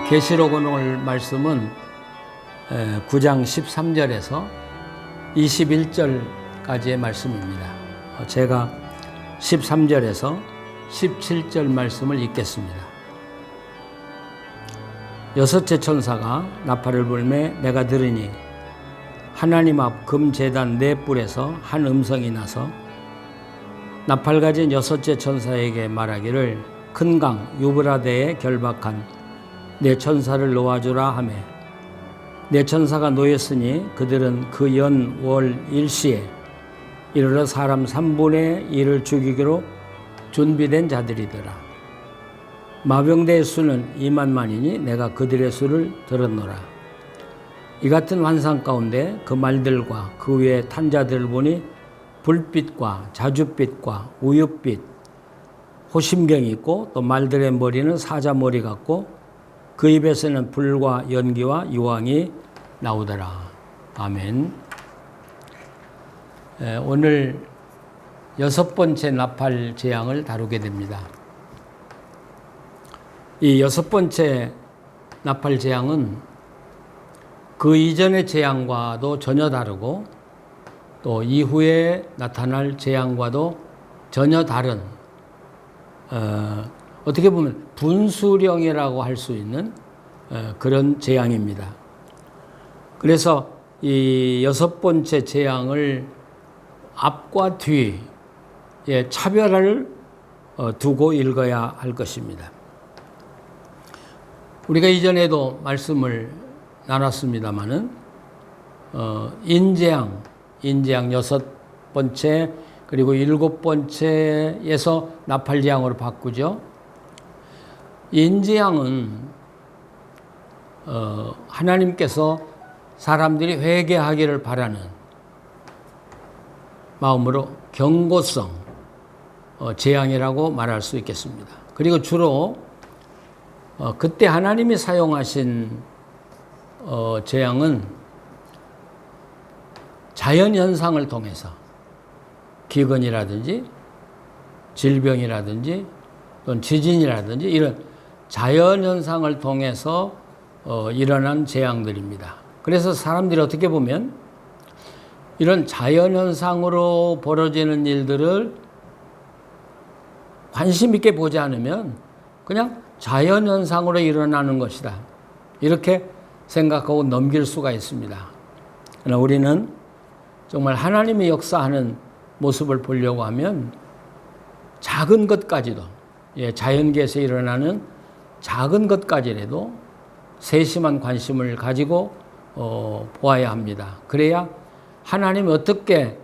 계시록 오늘 말씀은 9장 13절에서 21절까지의 말씀입니다. 제가 13절에서 17절 말씀을 읽겠습니다. 여섯째 천사가 나팔을 불매 내가 들으니 하나님 앞 금제단 네 뿔에서 한 음성이 나서 나팔 가진 여섯째 천사에게 말하기를 큰 강 유브라데에 결박한 내 천사를 놓아주라 하매 내 천사가 놓였으니 그들은 그 연 월 일시에 이르러 사람 3분의 1을 죽이기로 준비된 자들이더라. 마병대의 수는 2만만이니 내가 그들의 수를 들었노라. 이 같은 환상 가운데 그 말들과 그 위에 탄 자들을 보니 불빛과 자줏빛과 우윳빛 호심경이 있고 또 말들의 머리는 사자머리 같고 그 입에서는 불과 연기와 유황이 나오더라. 아멘. 오늘 여섯 번째 나팔 재앙을 다루게 됩니다. 이 여섯 번째 나팔 재앙은 그 이전의 재앙과도 전혀 다르고 또 이후에 나타날 재앙과도 전혀 다른 어떻게 보면 분수령이라고 할 수 있는 그런 재앙입니다. 그래서 이 여섯 번째 재앙을 앞과 뒤에 차별을 두고 읽어야 할 것입니다. 우리가 이전에도 말씀을 나눴습니다마는 인재앙 여섯 번째 그리고 일곱 번째에서 나팔재앙으로 바꾸죠. 인재앙은 하나님께서 사람들이 회개하기를 바라는 마음으로 경고성 재앙이라고 말할 수 있겠습니다. 그리고 주로 그때 하나님이 사용하신 재앙은 자연현상을 통해서 기근이라든지 질병이라든지 또는 지진이라든지 이런 자연현상을 통해서 일어난 재앙들입니다. 그래서 사람들이 어떻게 보면 이런 자연현상으로 벌어지는 일들을 관심 있게 보지 않으면 그냥 자연현상으로 일어나는 것이다. 이렇게 생각하고 넘길 수가 있습니다. 그러나 우리는 정말 하나님의 역사하는 모습을 보려고 하면 작은 것까지도 자연계에서 일어나는 작은 것까지라도 세심한 관심을 가지고 보아야 합니다. 그래야 하나님이 어떻게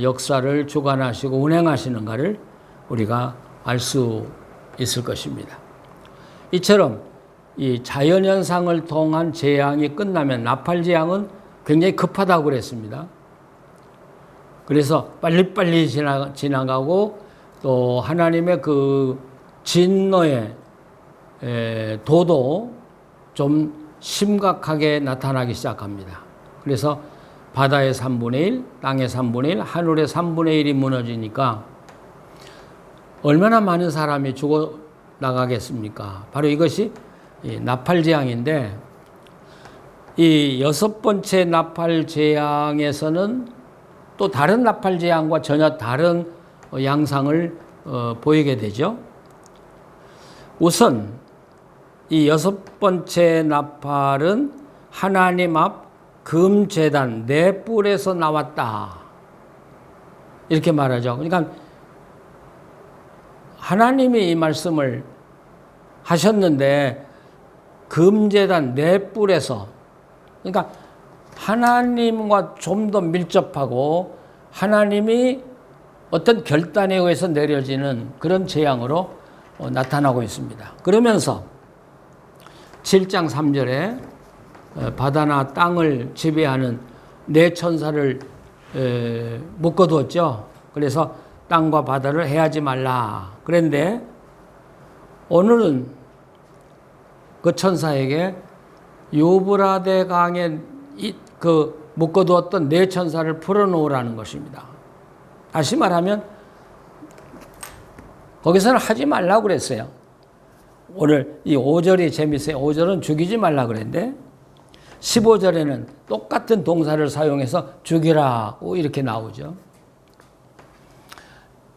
역사를 주관하시고 운행하시는가를 우리가 알 수 있을 것입니다. 이처럼 이 자연현상을 통한 재앙이 끝나면 나팔재앙은 굉장히 급하다고 그랬습니다. 그래서 빨리빨리 지나가고 또 하나님의 그 진노의 도도 좀 심각하게 나타나기 시작합니다. 그래서 바다의 3분의 1, 땅의 3분의 1, 하늘의 3분의 1이 무너지니까 얼마나 많은 사람이 죽어 나가겠습니까? 바로 이것이 나팔재앙인데 이 여섯 번째 나팔재앙에서는 또 다른 나팔재앙과 전혀 다른 양상을 보이게 되죠. 우선 이 여섯 번째 나팔은 하나님 앞 금제단 네 뿔에서 나왔다. 이렇게 말하죠. 그러니까 하나님이 이 말씀을 하셨는데 금제단 네 뿔에서 그러니까 하나님과 좀 더 밀접하고 하나님이 어떤 결단에 의해서 내려지는 그런 재앙으로 나타나고 있습니다. 그러면서 7장 3절에 바다나 땅을 지배하는 네 천사를 묶어두었죠. 그래서 땅과 바다를 해하지 말라. 그런데 오늘은 그 천사에게 유브라데 강에 그 묶어두었던 네 천사를 풀어놓으라는 것입니다. 다시 말하면 거기서는 하지 말라고 그랬어요. 오늘 이 5절이 재밌어요. 5절은 죽이지 말라 그랬는데 15절에는 똑같은 동사를 사용해서 죽이라고 이렇게 나오죠.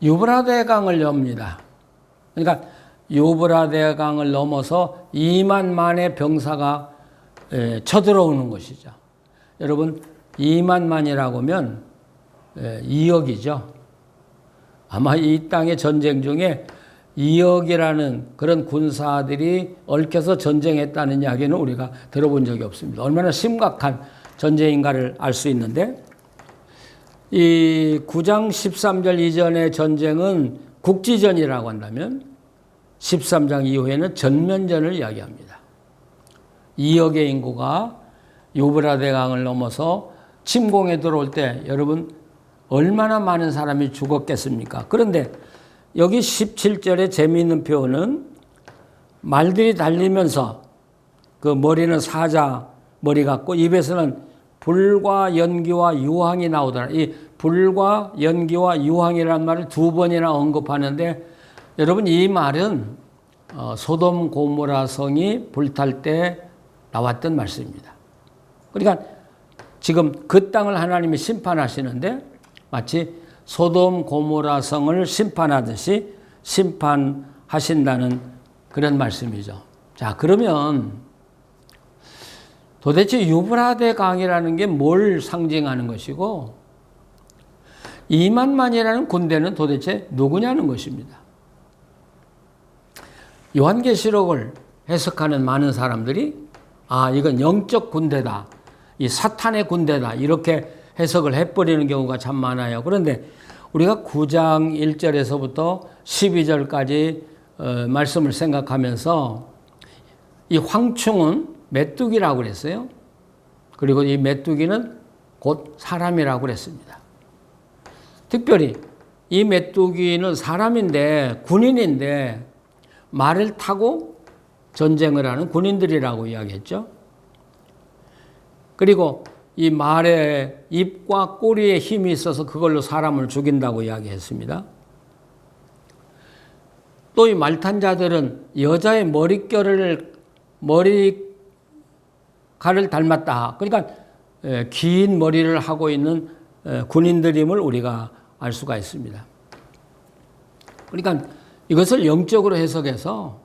유브라데 강을 엽니다. 그러니까 유브라데 강을 넘어서 2만 만의 병사가 쳐들어오는 것이죠. 여러분 2만 만이라고 하면 2억이죠. 아마 이 땅의 전쟁 중에 2억이라는 그런 군사들이 얽혀서 전쟁했다는 이야기는 우리가 들어본 적이 없습니다. 얼마나 심각한 전쟁인가를 알 수 있는데 이 9장 13절 이전의 전쟁은 국지전이라고 한다면 13장 이후에는 전면전을 이야기합니다. 2억의 인구가 유브라데 강을 넘어서 침공에 들어올 때 여러분 얼마나 많은 사람이 죽었겠습니까? 그런데 여기 17절에 재미있는 표현은 말들이 달리면서 그 머리는 사자 머리 같고 입에서는 불과 연기와 유황이 나오더라. 이 불과 연기와 유황이라는 말을 2번이나 언급하는데 여러분 이 말은 소돔 고모라 성이 불탈 때 나왔던 말씀입니다. 그러니까 지금 그 땅을 하나님이 심판하시는데 마치 소돔 고모라 성을 심판하듯이 심판하신다는 그런 말씀이죠. 자, 그러면 도대체 유브라데 강이라는 게 뭘 상징하는 것이고 2만만이라는 군대는 도대체 누구냐는 것입니다. 요한계시록을 해석하는 많은 사람들이 이건 영적 군대다. 이 사탄의 군대다. 이렇게 해석을 해버리는 경우가 참 많아요. 그런데 우리가 9장 1절에서부터 12절까지 말씀을 생각하면서 이 황충은 메뚜기라고 그랬어요. 그리고 이 메뚜기는 곧 사람이라고 그랬습니다. 특별히 이 메뚜기는 사람인데 군인인데 말을 타고 전쟁을 하는 군인들이라고 이야기했죠. 그리고 이 말에 입과 꼬리에 힘이 있어서 그걸로 사람을 죽인다고 이야기했습니다. 또 이 말탄자들은 여자의 머리칼을 닮았다. 그러니까 긴 머리를 하고 있는 군인들임을 우리가 알 수가 있습니다. 그러니까 이것을 영적으로 해석해서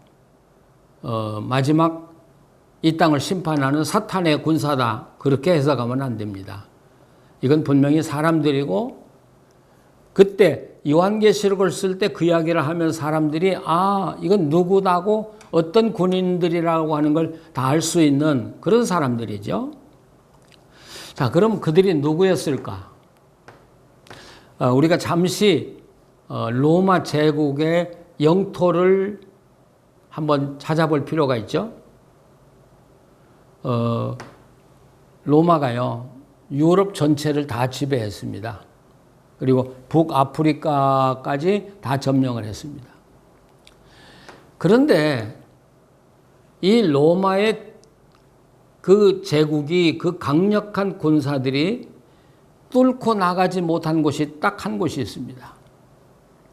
마지막 이 땅을 심판하는 사탄의 군사다. 그렇게 해석하면 안 됩니다. 이건 분명히 사람들이고 그때 요한계시록을 쓸 때 그 이야기를 하면 사람들이 이건 누구다고 어떤 군인들이라고 하는 걸 다 알 수 있는 그런 사람들이죠. 자, 그럼 그들이 누구였을까? 우리가 잠시 로마 제국의 영토를 한번 찾아볼 필요가 있죠. 로마가요, 유럽 전체를 다 지배했습니다. 그리고 북아프리카까지 다 점령을 했습니다. 그런데 이 로마의 그 제국이 그 강력한 군사들이 뚫고 나가지 못한 곳이 딱 한 곳이 있습니다.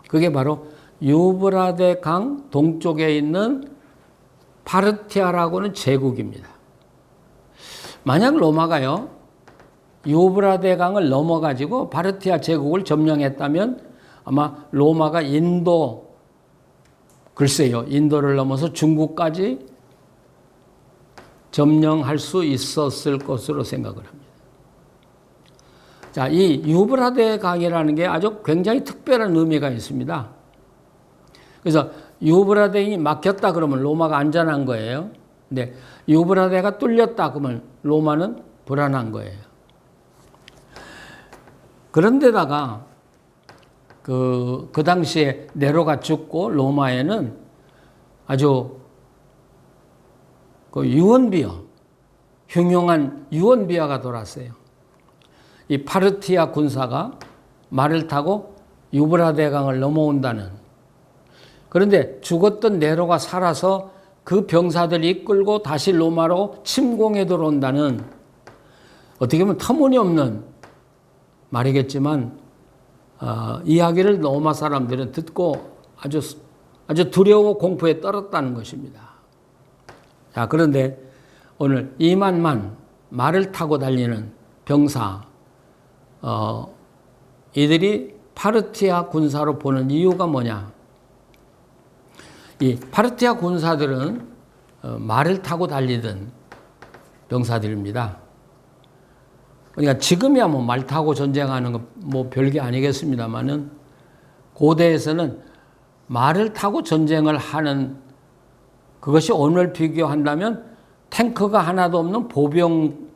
그게 바로 유브라데 강 동쪽에 있는 파르티아라고 하는 제국입니다. 만약 로마가요, 유브라데 강을 넘어가지고 파르티아 제국을 점령했다면 아마 로마가 인도를 넘어서 중국까지 점령할 수 있었을 것으로 생각을 합니다. 자, 이 유브라데 강이라는 게 아주 굉장히 특별한 의미가 있습니다. 그래서 유브라데강이 막혔다 그러면 로마가 안전한 거예요. 근데 유브라데가 뚫렸다 그러면 로마는 불안한 거예요. 그런데다가 그 당시에 네로가 죽고 로마에는 아주 그 흉흉한 유언비어가 돌았어요. 이 파르티아 군사가 말을 타고 유브라데 강을 넘어온다는. 그런데 죽었던 네로가 살아서 그 병사들 이끌고 다시 로마로 침공해 들어온다는, 어떻게 보면 터무니없는 말이겠지만 이야기를 로마 사람들은 듣고 아주 아주 두려워 공포에 떨었다는 것입니다. 자, 그런데 오늘 2만만 말을 타고 달리는 병사, 이들이 파르티아 군사로 보는 이유가 뭐냐? 이 파르티아 군사들은 말을 타고 달리던 병사들입니다. 그러니까 지금이야 뭐 말 타고 전쟁하는 거 뭐 별게 아니겠습니다만은 고대에서는 말을 타고 전쟁을 하는 그것이 오늘 비교한다면 탱크가 하나도 없는 보병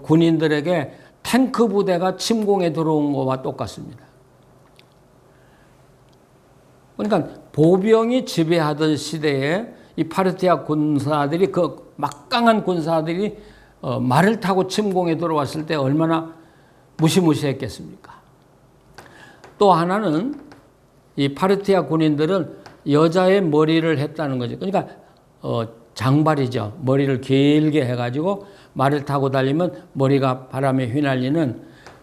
군인들에게 탱크 부대가 침공에 들어온 것과 똑같습니다. 그러니까 보병이 지배하던 시대에 이 파르티아 군사들이 그 막강한 군사들이 말을 타고 침공에 들어왔을 때 얼마나 무시무시했겠습니까? 또 하나는 이 파르티아 군인들은 여자의 머리를 했다는 거죠. 그러니까 장발이죠. 머리를 길게 해가지고 말을 타고 달리면 머리가 바람에 휘날리는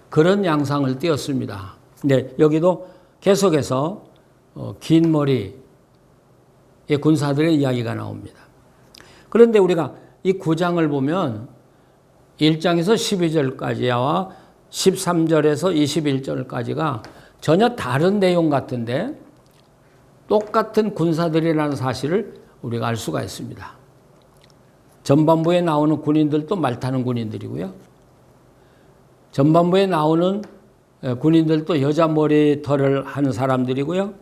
그런 양상을 띄었습니다. 근데 여기도 계속해서 긴 머리의 군사들의 이야기가 나옵니다. 그런데 우리가 이 9장을 보면 1장에서 12절까지와 13절에서 21절까지가 전혀 다른 내용 같은데 똑같은 군사들이라는 사실을 우리가 알 수가 있습니다. 전반부에 나오는 군인들도 말 타는 군인들이고요. 전반부에 나오는 군인들도 여자 머리털을 하는 사람들이고요.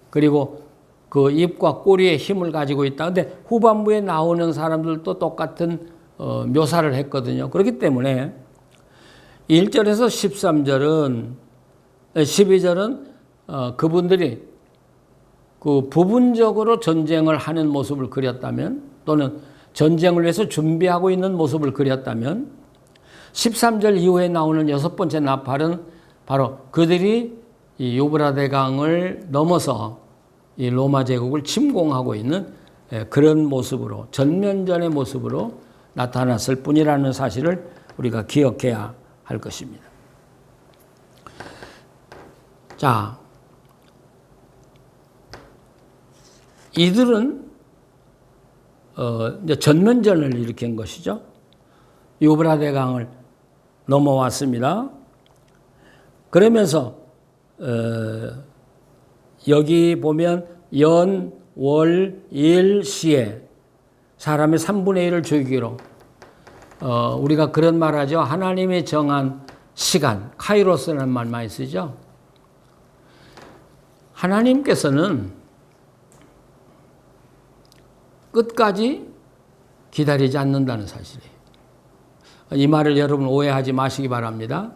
그리고 그 입과 꼬리에 힘을 가지고 있다. 근데 후반부에 나오는 사람들도 똑같은 묘사를 했거든요. 그렇기 때문에 1절에서 13절은 12절은 그분들이 그 부분적으로 전쟁을 하는 모습을 그렸다면 또는 전쟁을 위해서 준비하고 있는 모습을 그렸다면 13절 이후에 나오는 6번째 나팔은 바로 그들이 이 유브라데강을 넘어서 이 로마 제국을 침공하고 있는 그런 모습으로 전면전의 모습으로 나타났을 뿐이라는 사실을 우리가 기억해야 할 것입니다. 자, 이들은 이제 전면전을 일으킨 것이죠. 유브라데강을 넘어왔습니다. 그러면서 여기 보면 연, 월, 일, 시에 사람의 3분의 1을 죽이기로 우리가 그런 말 하죠. 하나님이 정한 시간, 카이로스라는 말 많이 쓰죠. 하나님께서는 끝까지 기다리지 않는다는 사실이에요. 이 말을 여러분 오해하지 마시기 바랍니다.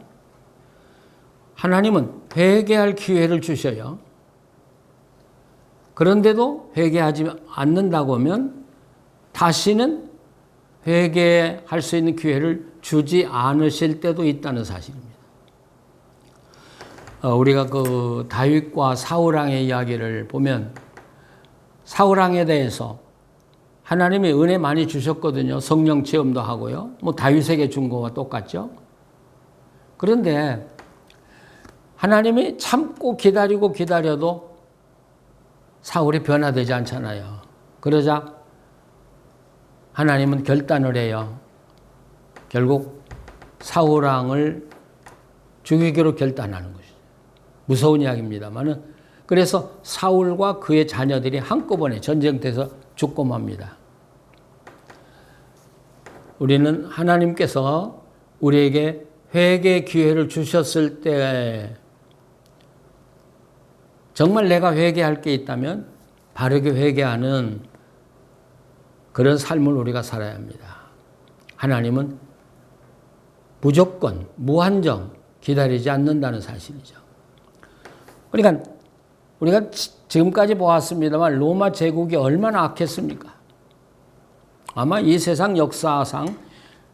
하나님은 회개할 기회를 주셔요. 그런데도 회개하지 않는다고 하면 다시는 회개할 수 있는 기회를 주지 않으실 때도 있다는 사실입니다. 우리가 그 다윗과 사울왕의 이야기를 보면 사울왕에 대해서 하나님이 은혜 많이 주셨거든요. 성령 체험도 하고요. 뭐 다윗에게 준 거와 똑같죠. 그런데 하나님이 참고 기다리고 기다려도 사울이 변화되지 않잖아요. 그러자 하나님은 결단을 해요. 결국 사울왕을 죽이기로 결단하는 것이죠. 무서운 이야기입니다만은 그래서 사울과 그의 자녀들이 한꺼번에 전쟁터에서 죽고 맙니다. 우리는 하나님께서 우리에게 회개 기회를 주셨을 때 정말 내가 회개할 게 있다면 바르게 회개하는 그런 삶을 우리가 살아야 합니다. 하나님은 무조건 무한정 기다리지 않는다는 사실이죠. 그러니까 우리가 지금까지 보았습니다만 로마 제국이 얼마나 악했습니까? 아마 이 세상 역사상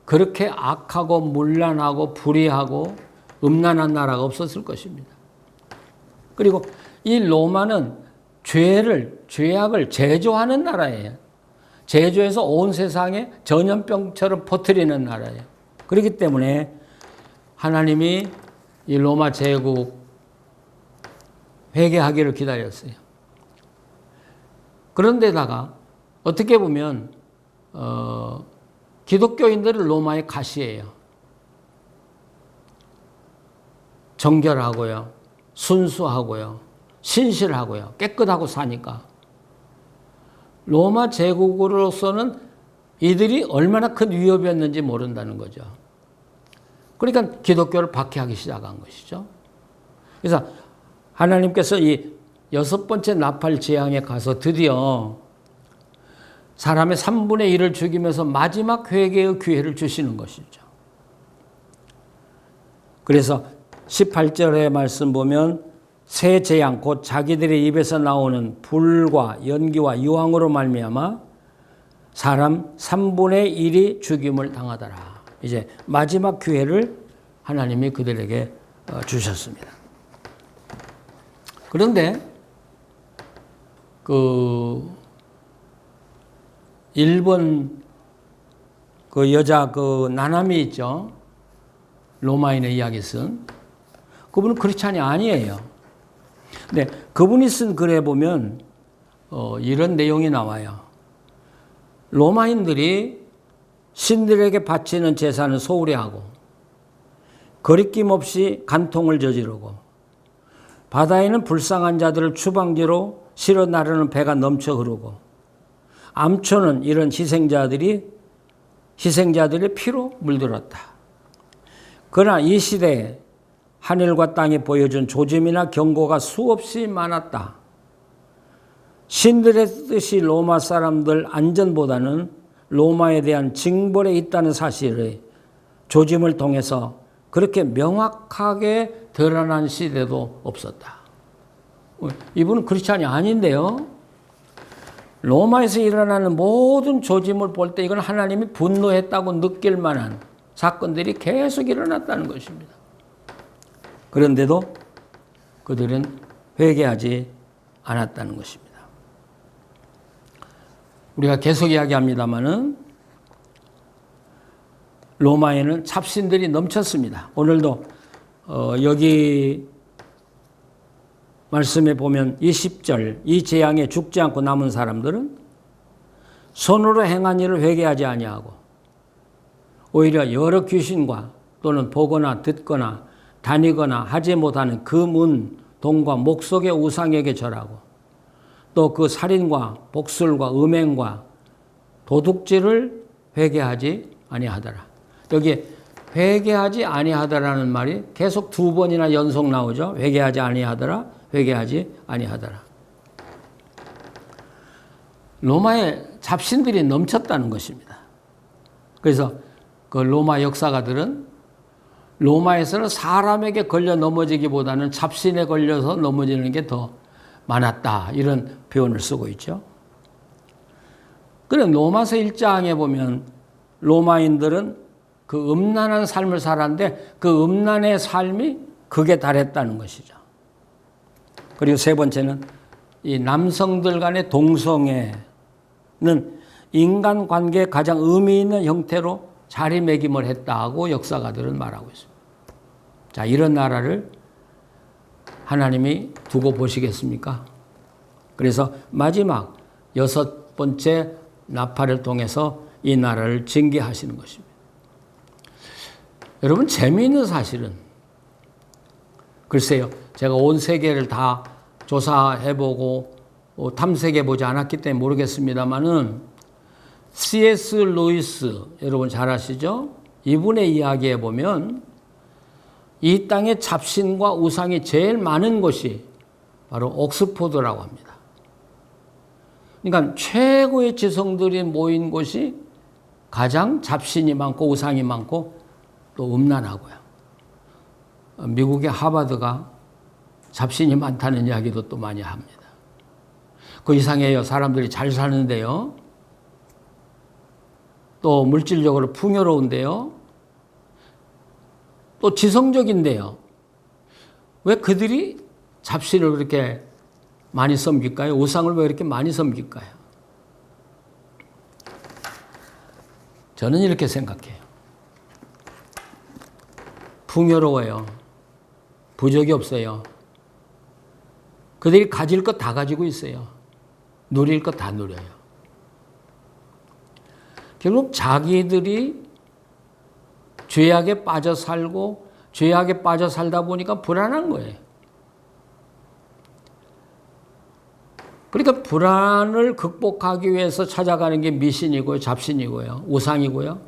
그렇게 악하고 문란하고 불의하고 음란한 나라가 없었을 것입니다. 그리고 이 로마는 죄악을 제조하는 나라예요. 제조해서 온 세상에 전염병처럼 퍼뜨리는 나라예요. 그렇기 때문에 하나님이 이 로마 제국 회개하기를 기다렸어요. 그런데다가 어떻게 보면 기독교인들은 로마의 가시예요. 정결하고요, 순수하고요, 신실하고요, 깨끗하고 사니까 로마 제국으로서는 이들이 얼마나 큰 위협이었는지 모른다는 거죠. 그러니까 기독교를 박해하기 시작한 것이죠. 그래서 하나님께서 이 6번째 나팔 재앙에 가서 드디어 사람의 3분의 1을 죽이면서 마지막 회개의 기회를 주시는 것이죠. 그래서 18절의 말씀 보면 새 재앙 곧 자기들의 입에서 나오는 불과 연기와 유황으로 말미암아 사람 3분의 1이 죽임을 당하더라. 이제 마지막 기회를 하나님이 그들에게 주셨습니다. 그런데 일본 여자 나나미 있죠. 로마인의 이야기 쓴 그분은 크리스찬이 아니에요. 근데 그분이 쓴 글에 보면 이런 내용이 나와요. 로마인들이 신들에게 바치는 제사는 소홀히 하고 거리낌 없이 간통을 저지르고 바다에는 불쌍한 자들을 추방지로 실어 나르는 배가 넘쳐 흐르고 암초는 이런 희생자들의 피로 물들었다. 그러나 이 시대에 하늘과 땅이 보여준 조짐이나 경고가 수없이 많았다. 신들의 뜻이 로마 사람들 안전보다는 로마에 대한 징벌에 있다는 사실의 조짐을 통해서 그렇게 명확하게 드러난 시대도 없었다. 이분은 크리스찬이 아닌데요. 로마에서 일어나는 모든 조짐을 볼 때 이건 하나님이 분노했다고 느낄 만한 사건들이 계속 일어났다는 것입니다. 그런데도 그들은 회개하지 않았다는 것입니다. 우리가 계속 이야기합니다마는 로마에는 잡신들이 넘쳤습니다. 오늘도 여기 말씀에 보면 20절 이 재앙에 죽지 않고 남은 사람들은 손으로 행한 일을 회개하지 아니하고 오히려 여러 귀신과 또는 보거나 듣거나 다니거나 하지 못하는 금은 동과 목석의 우상에게 절하고 또 그 살인과 복술과 음행과 도둑질을 회개하지 아니하더라. 여기 회개하지 아니하더라는 말이 계속 2번이나 연속 나오죠. 회개하지 아니하더라, 회개하지 아니하더라. 로마의 잡신들이 넘쳤다는 것입니다. 그래서 그 로마 역사가들은 로마에서는 사람에게 걸려 넘어지기보다는 잡신에 걸려서 넘어지는 게 더 많았다. 이런 표현을 쓰고 있죠. 그래 로마서 1장에 보면 로마인들은 그 음란한 삶을 살았는데 그 음란의 삶이 극에 달했다는 것이죠. 그리고 세 번째는 이 남성들 간의 동성애는 인간관계의 가장 의미 있는 형태로 자리매김을 했다고 역사가들은 말하고 있습니다. 자, 이런 나라를 하나님이 두고 보시겠습니까? 그래서 마지막 6번째 나팔을 통해서 이 나라를 징계하시는 것입니다. 여러분 재미있는 사실은 글쎄요. 제가 온 세계를 다 조사해보고 탐색해보지 않았기 때문에 모르겠습니다만은 C.S. 루이스 여러분 잘 아시죠? 이분의 이야기에 보면 이 땅에 잡신과 우상이 제일 많은 곳이 바로 옥스포드라고 합니다. 그러니까 최고의 지성들이 모인 곳이 가장 잡신이 많고 우상이 많고 또 음란하고요. 미국의 하버드가 잡신이 많다는 이야기도 또 많이 합니다. 그 이상해요. 사람들이 잘 사는데요. 또 물질적으로 풍요로운데요. 또 지성적인데요. 왜 그들이 잡신을 그렇게 많이 섬길까요? 우상을 왜 이렇게 많이 섬길까요? 저는 이렇게 생각해요. 풍요로워요. 부족이 없어요. 그들이 가질 것 다 가지고 있어요. 누릴 것 다 누려요. 결국 자기들이 죄악에 빠져 살고 죄악에 빠져 살다 보니까 불안한 거예요. 그러니까 불안을 극복하기 위해서 찾아가는 게 미신이고요, 잡신이고요, 우상이고요.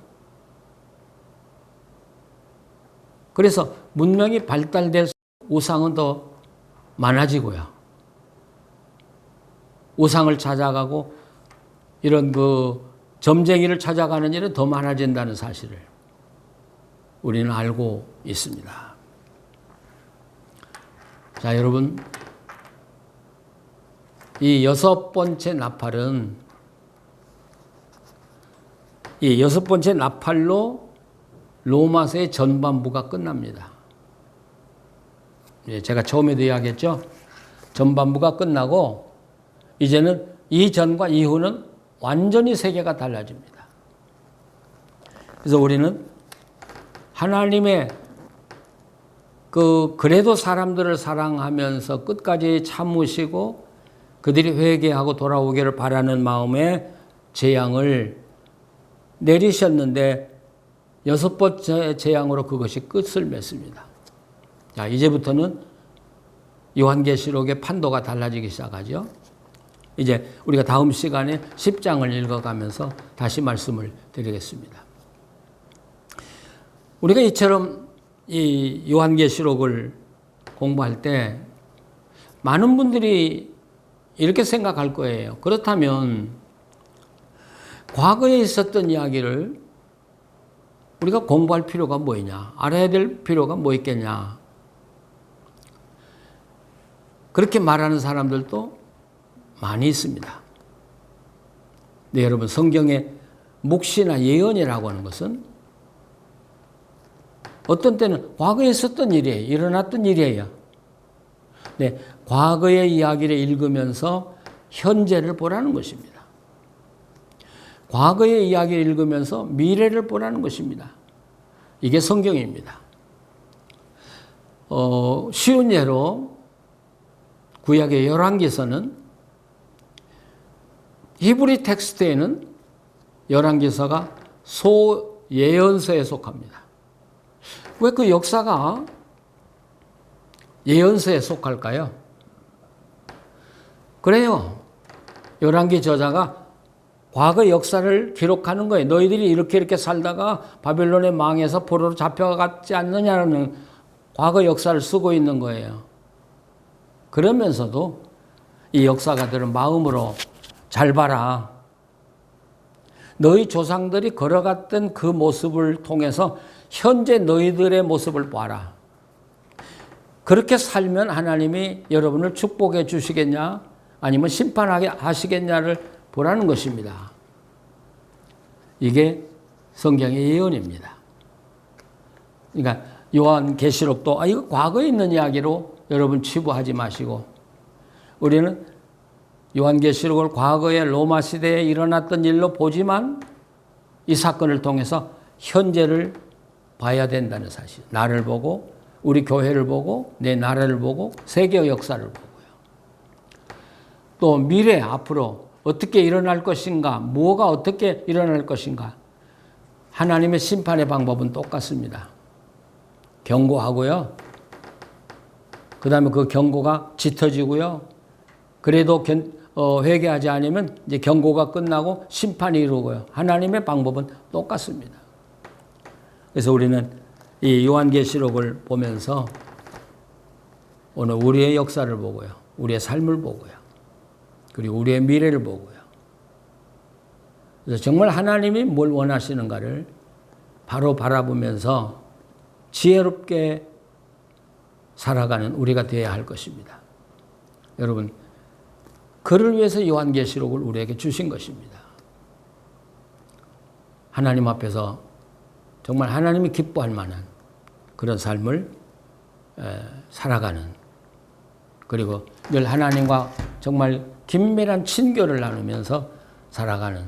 그래서 문명이 발달될수록 우상은 더 많아지고요. 우상을 찾아가고 이런 점쟁이를 찾아가는 일은 더 많아진다는 사실을 우리는 알고 있습니다. 자, 여러분, 이 여섯 번째 나팔로 로마서의 전반부가 끝납니다. 제가 처음에도 이야기했죠. 전반부가 끝나고 이제는 이전과 이후는 완전히 세계가 달라집니다. 그래서 우리는 하나님의 그래도 사람들을 사랑하면서 끝까지 참으시고 그들이 회개하고 돌아오기를 바라는 마음에 재앙을 내리셨는데 여섯 번째 재앙으로 그것이 끝을 맺습니다. 자, 이제부터는 요한계시록의 판도가 달라지기 시작하죠. 이제 우리가 다음 시간에 10장을 읽어가면서 다시 말씀을 드리겠습니다. 우리가 이처럼 이 요한계시록을 공부할 때 많은 분들이 이렇게 생각할 거예요. 그렇다면 과거에 있었던 이야기를 우리가 공부할 필요가 뭐 있냐? 알아야 될 필요가 뭐 있겠냐? 그렇게 말하는 사람들도 많이 있습니다. 네, 여러분, 성경의 묵시나 예언이라고 하는 것은 어떤 때는 과거에 있었던 일이에요. 일어났던 일이에요. 네, 과거의 이야기를 읽으면서 현재를 보라는 것입니다. 과거의 이야기를 읽으면서 미래를 보라는 것입니다. 이게 성경입니다. 쉬운 예로 구약의 열왕기서는 히브리 텍스트에는 열왕기서가 소예언서에 속합니다. 왜 그 역사가 예언서에 속할까요? 그래요. 열왕기 저자가 과거 역사를 기록하는 거예요. 너희들이 이렇게 살다가 바벨론에 망해서 포로로 잡혀갔지 않느냐는 과거 역사를 쓰고 있는 거예요. 그러면서도 이 역사가들은 마음으로 잘 봐라. 너희 조상들이 걸어갔던 그 모습을 통해서 현재 너희들의 모습을 봐라. 그렇게 살면 하나님이 여러분을 축복해 주시겠냐? 아니면 심판하게 하시겠냐를 보라는 것입니다. 이게 성경의 예언입니다. 그러니까 요한계시록도 이거 과거에 있는 이야기로 여러분 치부하지 마시고 우리는 요한계시록을 과거의 로마 시대에 일어났던 일로 보지만 이 사건을 통해서 현재를 봐야 된다는 사실. 나를 보고 우리 교회를 보고 내 나라를 보고 세계 역사를 보고요. 또 미래 앞으로 어떻게 일어날 것인가, 뭐가 어떻게 일어날 것인가. 하나님의 심판의 방법은 똑같습니다. 경고하고요. 그 다음에 그 경고가 짙어지고요. 그래도 회개하지 않으면 이제 경고가 끝나고 심판이 이루고요. 하나님의 방법은 똑같습니다. 그래서 우리는 이 요한계시록을 보면서 오늘 우리의 역사를 보고요. 우리의 삶을 보고요. 그리고 우리의 미래를 보고요. 그래서 정말 하나님이 뭘 원하시는가를 바로 바라보면서 지혜롭게 살아가는 우리가 되어야 할 것입니다. 여러분, 그를 위해서 요한계시록을 우리에게 주신 것입니다. 하나님 앞에서 정말 하나님이 기뻐할 만한 그런 삶을 살아가는, 그리고 늘 하나님과 정말 긴밀한 친교를 나누면서 살아가는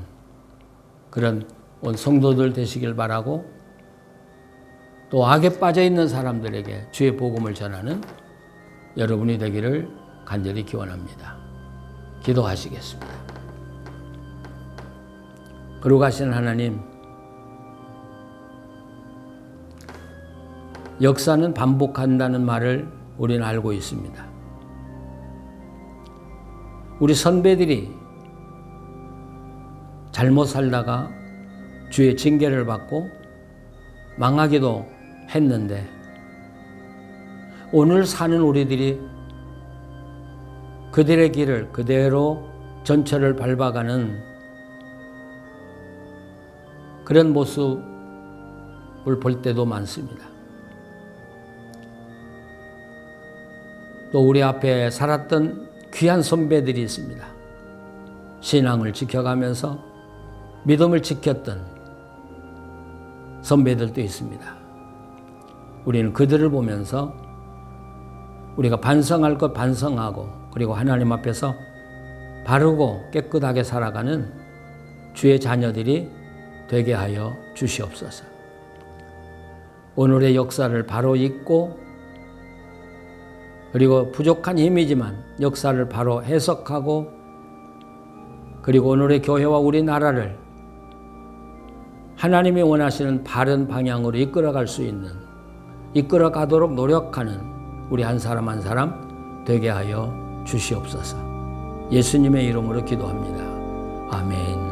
그런 온 성도들 되시길 바라고, 또 악에 빠져 있는 사람들에게 주의 복음을 전하는 여러분이 되기를 간절히 기원합니다. 기도하시겠습니다. 거룩하신 하나님, 역사는 반복한다는 말을 우리는 알고 있습니다. 우리 선배들이 잘못 살다가 주의 징계를 받고 망하기도 했는데 오늘 사는 우리들이 그들의 길을 그대로 전철을 밟아가는 그런 모습을 볼 때도 많습니다. 또 우리 앞에 살았던 귀한 선배들이 있습니다. 신앙을 지켜가면서 믿음을 지켰던 선배들도 있습니다. 우리는 그들을 보면서 우리가 반성할 것 반성하고 그리고 하나님 앞에서 바르고 깨끗하게 살아가는 주의 자녀들이 되게 하여 주시옵소서. 오늘의 역사를 바로 읽고 그리고 부족한 힘이지만 역사를 바로 해석하고 그리고 오늘의 교회와 우리나라를 하나님이 원하시는 바른 방향으로 이끌어갈 수 있는, 이끌어가도록 노력하는 우리 한 사람 한 사람 되게 하여 주시옵소서. 예수님의 이름으로 기도합니다. 아멘.